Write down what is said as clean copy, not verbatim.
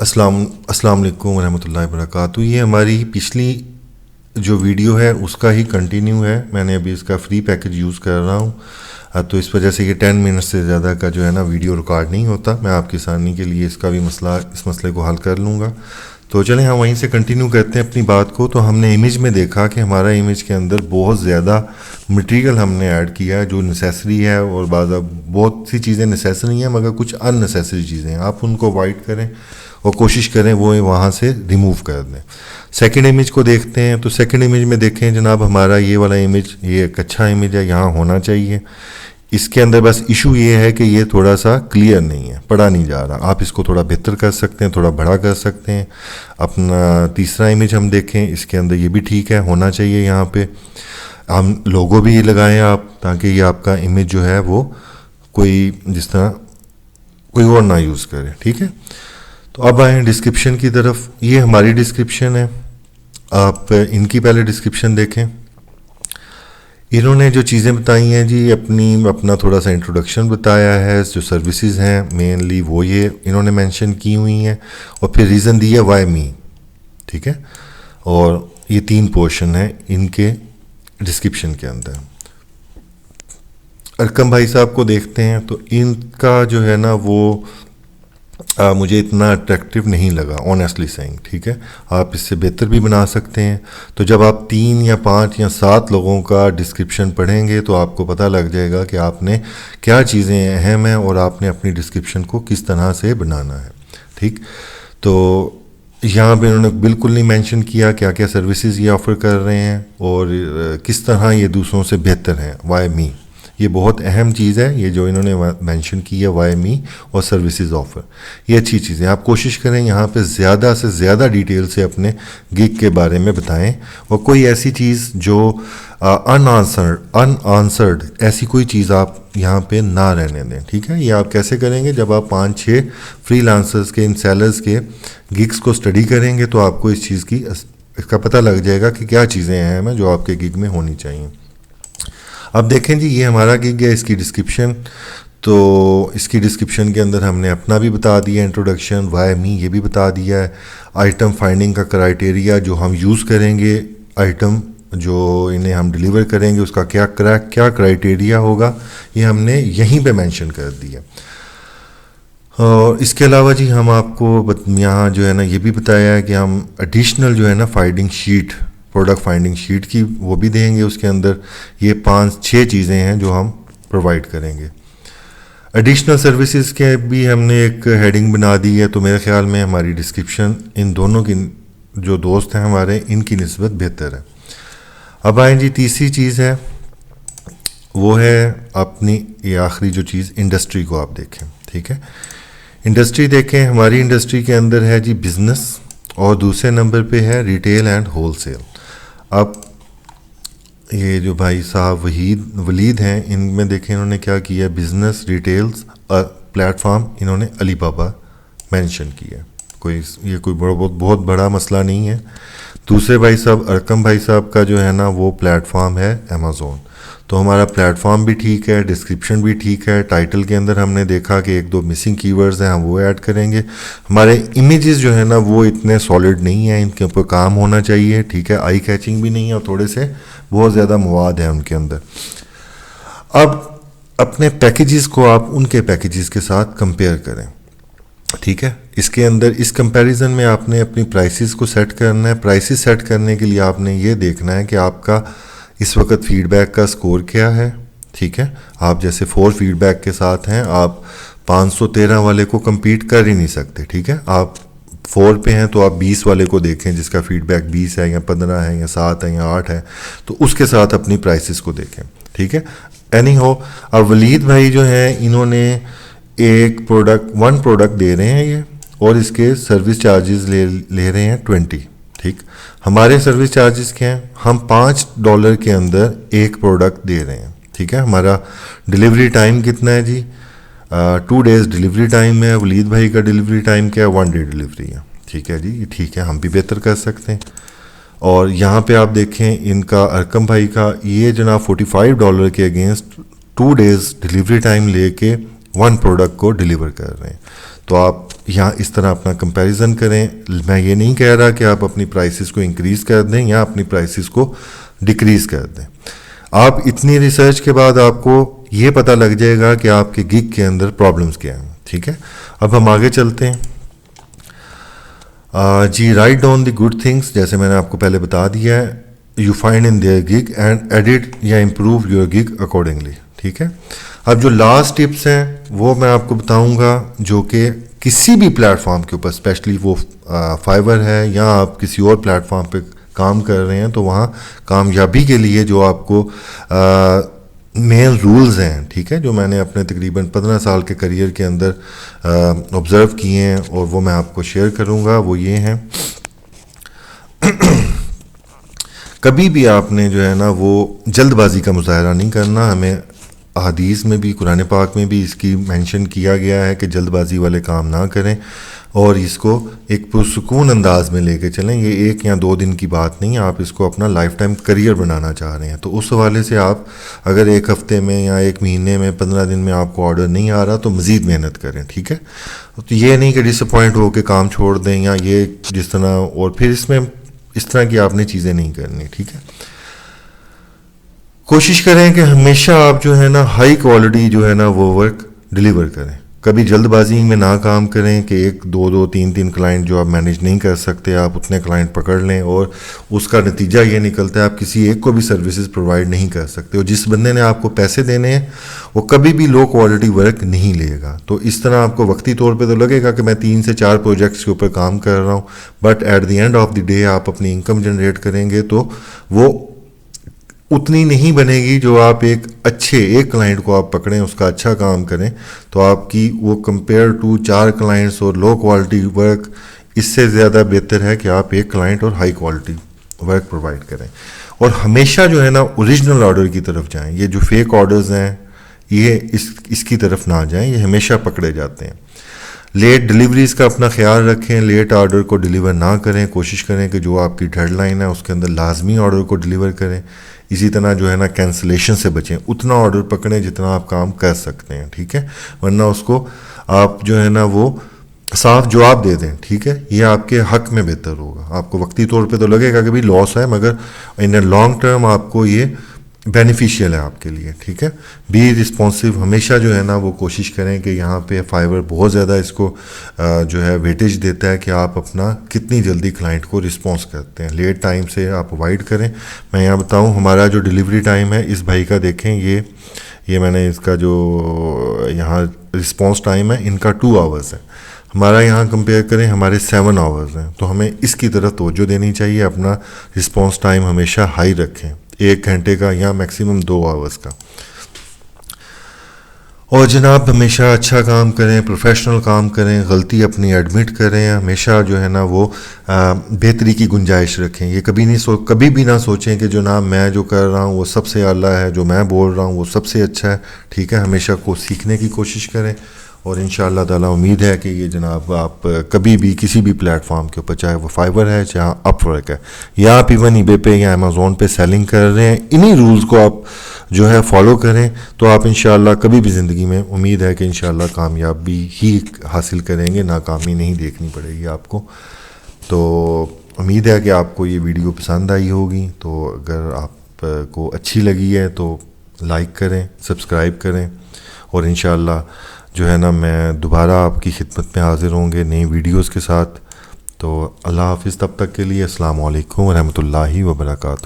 السلام علیکم ورحمۃ اللہ وبرکاتہ. یہ ہماری پچھلی جو ویڈیو ہے اس کا ہی کنٹینیو ہے. میں نے ابھی اس کا فری پیکج یوز کر رہا ہوں تو اس وجہ سے یہ 10 منٹ سے زیادہ کا جو ہے نا ویڈیو ریکارڈ نہیں ہوتا. میں آپ کی آسانی کے لیے اس کا بھی اس مسئلے کو حل کر لوں گا. تو چلیں ہم وہیں سے کنٹینیو کرتے ہیں اپنی بات کو. تو ہم نے امیج میں دیکھا کہ ہمارا امیج کے اندر بہت زیادہ مٹیریل ہم نے ایڈ کیا ہے جو نیسیسری ہے, اور بہت سی چیزیں نیسیسری ہیں مگر کچھ ان نیسیسری چیزیں ہیں. آپ ان کو اوائڈ کریں اور کوشش کریں وہ وہاں سے ریموو کر دیں. سیکنڈ امیج کو دیکھتے ہیں. تو سیکنڈ امیج میں دیکھیں جناب, ہمارا یہ والا امیج یہ ایک اچھا امیج ہے, یہاں ہونا چاہیے. اس کے اندر بس ایشو یہ ہے کہ یہ تھوڑا سا کلیئر نہیں ہے, پڑھا نہیں جا رہا. آپ اس کو تھوڑا بہتر کر سکتے ہیں, تھوڑا بڑا کر سکتے ہیں. اپنا تیسرا امیج ہم دیکھیں, اس کے اندر یہ بھی ٹھیک ہے, ہونا چاہیے. یہاں پہ ہم لوگو بھی لگائیں آپ, تاکہ یہ آپ کا امیج جو ہے وہ کوئی جس طرح کوئی اور نہ یوز کرے. ٹھیک ہے, تو اب آئیں ڈسکرپشن کی طرف. یہ ہماری ڈسکرپشن ہے, آپ ان کی پہلے ڈسکرپشن دیکھیں. انہوں نے جو چیزیں بتائی ہیں جی, اپنا تھوڑا سا انٹروڈکشن بتایا ہے. جو سروسز ہیں مینلی وہ یہ انہوں نے مینشن کی ہوئی ہیں, اور پھر ریزن دی ہے وائی می. ٹھیک ہے, اور یہ 3 پورشن ہیں ان کے ڈسکرپشن کے اندر. ارکم بھائی صاحب کو دیکھتے ہیں. تو ان کا جو ہے نا وہ مجھے اتنا اٹریکٹیو نہیں لگا آنیسٹلی سینگ. ٹھیک ہے, آپ اس سے بہتر بھی بنا سکتے ہیں. تو جب آپ 3 یا 5 یا 7 لوگوں کا ڈسکرپشن پڑھیں گے تو آپ کو پتہ لگ جائے گا کہ آپ نے کیا چیزیں اہم ہیں اور آپ نے اپنی ڈسکرپشن کو کس طرح سے بنانا ہے. ٹھیک, تو یہاں پہ انہوں نے بالکل نہیں مینشن کیا کیا کیا سروسز یہ آفر کر رہے ہیں اور کس طرح یہ دوسروں سے بہتر ہیں. وائی می, یہ بہت اہم چیز ہے, یہ جو انہوں نے مینشن کی ہے وائی می اور سروسز آفر, یہ اچھی چیزیں. آپ کوشش کریں یہاں پہ زیادہ سے زیادہ ڈیٹیل سے اپنے گگ کے بارے میں بتائیں, اور کوئی ایسی چیز جو ان آنسرڈ ایسی کوئی چیز آپ یہاں پہ نہ رہنے دیں. ٹھیک ہے, یہ آپ کیسے کریں گے, جب آپ 5-6 فری لانسرز کے ان سیلرز کے گگس کو اسٹڈی کریں گے تو آپ کو اس چیز کی اس کا پتہ لگ جائے گا کہ کیا چیزیں اہم ہیں جو آپ کے گگ میں ہونی چاہیے. اب دیکھیں جی, یہ ہمارا گگ ہے, اس کی ڈسکرپشن. تو اس کی ڈسکرپشن کے اندر ہم نے اپنا بھی بتا دیا انٹروڈکشن, وائی می یہ بھی بتا دیا ہے. آئٹم فائنڈنگ کا کرائٹیریا جو ہم یوز کریں گے, آئٹم جو انہیں ہم ڈیلیور کریں گے اس کا کیا کرائٹیریا ہوگا, یہ ہم نے یہیں پہ مینشن کر دیا. اور اس کے علاوہ جی ہم آپ کو یہاں جو ہے نا یہ بھی بتایا ہے کہ ہم ایڈیشنل جو ہے نا finding sheet, product finding sheet کی وہ بھی دیں گے. اس کے اندر یہ 5-6 چیزیں ہیں جو ہم پرووائڈ کریں گے. ایڈیشنل سروسز کے بھی ہم نے ایک ہیڈنگ بنا دی ہے. تو میرے خیال میں ہماری ڈسکرپشن ان دونوں کی جو دوست ہیں ہمارے ان کی نسبت بہتر ہے. اب آئیں جی تیسری چیز ہے, وہ ہے اپنی یہ آخری جو چیز انڈسٹری کو آپ دیکھیں. ٹھیک ہے, انڈسٹری دیکھیں. ہماری انڈسٹری کے اندر ہے جی بزنس, اور دوسرے نمبر پہ ہے ریٹیل اینڈ ہول سیل. اب یہ جو بھائی صاحب ولید ہیں, ان میں دیکھیں انہوں نے کیا کیا, بزنس ریٹیلز پلیٹ فارم انہوں نے علی بابا مینشن کیا. یہ کوئی بہت بڑا مسئلہ نہیں ہے. دوسرے بھائی صاحب ارکم بھائی صاحب کا جو ہے نا وہ پلیٹ فارم ہے امیزون. تو ہمارا پلیٹ فارم بھی ٹھیک ہے, ڈسکرپشن بھی ٹھیک ہے. ٹائٹل کے اندر ہم نے دیکھا کہ 1-2 مسنگ کی ورڈز ہیں, ہم وہ ایڈ کریں گے. ہمارے امیجز جو ہے نا وہ اتنے سالڈ نہیں ہیں, ان کے اوپر کام ہونا چاہیے. ٹھیک ہے, آئی کیچنگ بھی نہیں ہے, اور تھوڑے سے بہت زیادہ مواد ہیں ان کے اندر. اب اپنے پیکیجز کو آپ ان کے پیکیجز کے ساتھ کمپیئر کریں. ٹھیک ہے, اس کے اندر اس کمپیریزن میں آپ نے اپنی پرائسز کو سیٹ کرنا ہے. پرائسز سیٹ کرنے کے لیے آپ نے یہ دیکھنا ہے کہ آپ کا اس وقت فیڈ بیک کا سکور کیا ہے. ٹھیک ہے, آپ جیسے 4 فیڈ بیک کے ساتھ ہیں, آپ 513 والے کو کمپیٹ کر ہی نہیں سکتے. ٹھیک ہے, آپ 4 پہ ہیں تو آپ 20 والے کو دیکھیں جس کا فیڈ بیک 20 ہے یا 15 ہے یا 7 ہے یا 8 ہے, تو اس کے ساتھ اپنی پرائسز کو دیکھیں. ٹھیک ہے, اینی ہو. اب ولید بھائی جو ہیں انہوں نے ایک پروڈکٹ دے رہے ہیں یہ, اور اس کے سروس چارجز لے رہے ہیں 20. ٹھیک, ہمارے سروس چارجز کیا ہیں, ہم $5 کے اندر ایک پروڈکٹ دے رہے ہیں. ٹھیک ہے, ہمارا ڈیلیوری ٹائم کتنا ہے جی, 2 days ڈیلیوری ٹائم ہے. ولید بھائی کا ڈیلیوری ٹائم کیا ہے, 1 day ڈیلیوری ہے. ٹھیک ہے جی, ٹھیک ہے, ہم بھی بہتر کر سکتے ہیں. اور یہاں پہ آپ دیکھیں ان کا ارکم بھائی کا یہ جناب $45 کے اگینسٹ 2 days ڈیلیوری ٹائم لے کے 1 پروڈکٹ کو ڈیلیور کر رہے ہیں. تو آپ یہاں اس طرح اپنا کمپیریزن کریں. میں یہ نہیں کہہ رہا کہ آپ اپنی پرائسز کو انکریز کر دیں یا اپنی پرائسز کو ڈکریز کر دیں. آپ اتنی ریسرچ کے بعد آپ کو یہ پتہ لگ جائے گا کہ آپ کے گگ کے اندر پرابلمس کیا ہیں. ٹھیک ہے, اب ہم آگے چلتے ہیں. جی, write down the good things, جیسے میں نے آپ کو پہلے بتا دیا ہے, you find in their gig and edit یا امپروو یور گگ اکارڈنگلی. ٹھیک ہے, اب جو لاسٹ ٹپس ہیں وہ میں آپ کو بتاؤں گا جو کہ کسی بھی پلیٹ فارم کے اوپر, اسپیشلی وہ فائور ہے یا آپ کسی اور پلیٹ فارم پہ کام کر رہے ہیں, تو وہاں کامیابی کے لیے جو آپ کو مین رولز ہیں, ٹھیک ہے, جو میں نے اپنے تقریباً 15 سال کے کریئر کے اندر آبزرو کیے ہیں اور وہ میں آپ کو شیئر کروں گا, وہ یہ ہیں. کبھی بھی آپ نے جو ہے نا وہ جلد بازی کا مظاہرہ نہیں کرنا. ہمیں احادیث میں بھی, قرآن پاک میں بھی اس کی مینشن کیا گیا ہے کہ جلد بازی والے کام نہ کریں اور اس کو ایک پرسکون انداز میں لے کے چلیں. یہ 1 یا 2 دن کی بات نہیں, آپ اس کو اپنا لائف ٹائم کریئر بنانا چاہ رہے ہیں. تو اس حوالے سے آپ اگر 1 ہفتے میں یا 1 مہینے میں 15 دن میں آپ کو آرڈر نہیں آ رہا تو مزید محنت کریں. ٹھیک ہے, تو یہ نہیں کہ ڈس اپوائنٹ ہو کے کام چھوڑ دیں یا یہ جس طرح, اور پھر اس طرح کی آپ نے چیزیں نہیں کرنی. ٹھیک ہے, کوشش کریں کہ ہمیشہ آپ جو ہے نا ہائی کوالٹی جو ہے نا وہ ورک ڈلیور کریں. کبھی جلد بازی میں نہ کام کریں کہ 1 2 3 کلائنٹ جو آپ مینیج نہیں کر سکتے, آپ اتنے کلائنٹ پکڑ لیں اور اس کا نتیجہ یہ نکلتا ہے آپ کسی ایک کو بھی سروسز پرووائڈ نہیں کر سکتے, اور جس بندے نے آپ کو پیسے دینے ہیں وہ کبھی بھی لو کوالٹی ورک نہیں لے گا. تو اس طرح آپ کو وقتی طور پہ تو لگے گا کہ میں 3 سے 4 پروجیکٹس کے اوپر کام کر رہا ہوں, but at the end of the day آپ اپنی انکم جنریٹ کریں گے تو وہ اتنی نہیں بنے گی جو آپ ایک کلائنٹ کو آپ پکڑیں, اس کا اچھا کام کریں تو آپ کی وہ کمپیئر ٹو 4 کلائنٹس اور لو کوالٹی ورک اس سے زیادہ بہتر ہے کہ آپ 1 کلائنٹ اور ہائی کوالٹی ورک پرووائڈ کریں. اور ہمیشہ جو ہے نا اوریجنل آرڈر کی طرف جائیں. یہ جو فیک آرڈرز ہیں یہ اس کی طرف نہ جائیں, یہ ہمیشہ پکڑے جاتے ہیں. لیٹ ڈلیوریز کا اپنا خیال رکھیں, لیٹ آرڈر کو ڈلیور نہ کریں, کوشش کریں کہ جو آپ کی ڈیڈ لائن ہے اس کے اندر لازمی آرڈر کو ڈلیور کریں. اسی طرح جو ہے نا کینسلیشن سے بچیں, اتنا آرڈر پکڑیں جتنا آپ کام کر سکتے ہیں. ٹھیک ہے, ورنہ اس کو آپ جو ہے نا وہ صاف جواب دے دیں. ٹھیک ہے, یہ آپ کے حق میں بہتر ہوگا. آپ کو وقتی طور پہ تو لگے گا کہ بھی لاس ہے, مگر ان اے لانگ ٹرم آپ کو یہ بینیفیشیل ہے آپ کے لیے. ٹھیک ہے, بی رسپانسو, ہمیشہ جو ہے نا وہ کوشش کریں کہ یہاں پہ فائور بہت زیادہ اس کو جو ہے ویٹیج دیتا ہے کہ آپ اپنا کتنی جلدی کلائنٹ کو رسپانس کرتے ہیں. لیٹ ٹائم سے آپ اوائڈ کریں. میں یہاں بتاؤں ہمارا جو ڈلیوری ٹائم ہے اس بھائی کا دیکھیں, یہ میں نے اس کا جو یہاں رسپانس ٹائم ہے ان کا 2 آورز ہے, ہمارا یہاں کمپیئر کریں ہمارے 7 آورز ہیں. تو ہمیں اس کی طرف توجہ دینی چاہیے, اپنا رسپانس ٹائم ہمیشہ ہائی رکھیں, 1 گھنٹے کا یا میکسیمم 2 آورز کا. اور جناب ہمیشہ اچھا کام کریں, پروفیشنل کام کریں, غلطی اپنی ایڈمٹ کریں, ہمیشہ جو ہے نا وہ بہتری کی گنجائش رکھیں. یہ کبھی بھی نہ سوچیں کہ جناب میں جو کر رہا ہوں وہ سب سے اعلیٰ ہے, جو میں بول رہا ہوں وہ سب سے اچھا ہے. ٹھیک ہے, ہمیشہ کو سیکھنے کی کوشش کریں. اور انشاءاللہ تعالیٰ امید ہے کہ یہ جناب آپ کبھی بھی کسی بھی پلیٹ فارم کے اوپر, چاہے وہ فائور ہے چاہے اپ ورک ہے یا آپ ایون ای بے پہ یا امیزون پہ سیلنگ کر رہے ہیں, انہی رولز کو آپ جو ہے فالو کریں تو آپ انشاءاللہ کبھی بھی زندگی میں امید ہے کہ انشاءاللہ کامیابی ہی حاصل کریں گے, ناکامی نہیں دیکھنی پڑے گی آپ کو. تو امید ہے کہ آپ کو یہ ویڈیو پسند آئی ہوگی. تو اگر آپ کو اچھی لگی ہے تو لائک کریں, سبسکرائب کریں, اور انشاءاللہ جو ہے نا میں دوبارہ آپ کی خدمت میں حاضر ہوں گے نئی ویڈیوز کے ساتھ. تو اللہ حافظ, تب تک کے لیے السلام علیکم ورحمۃ اللہ وبرکاتہ.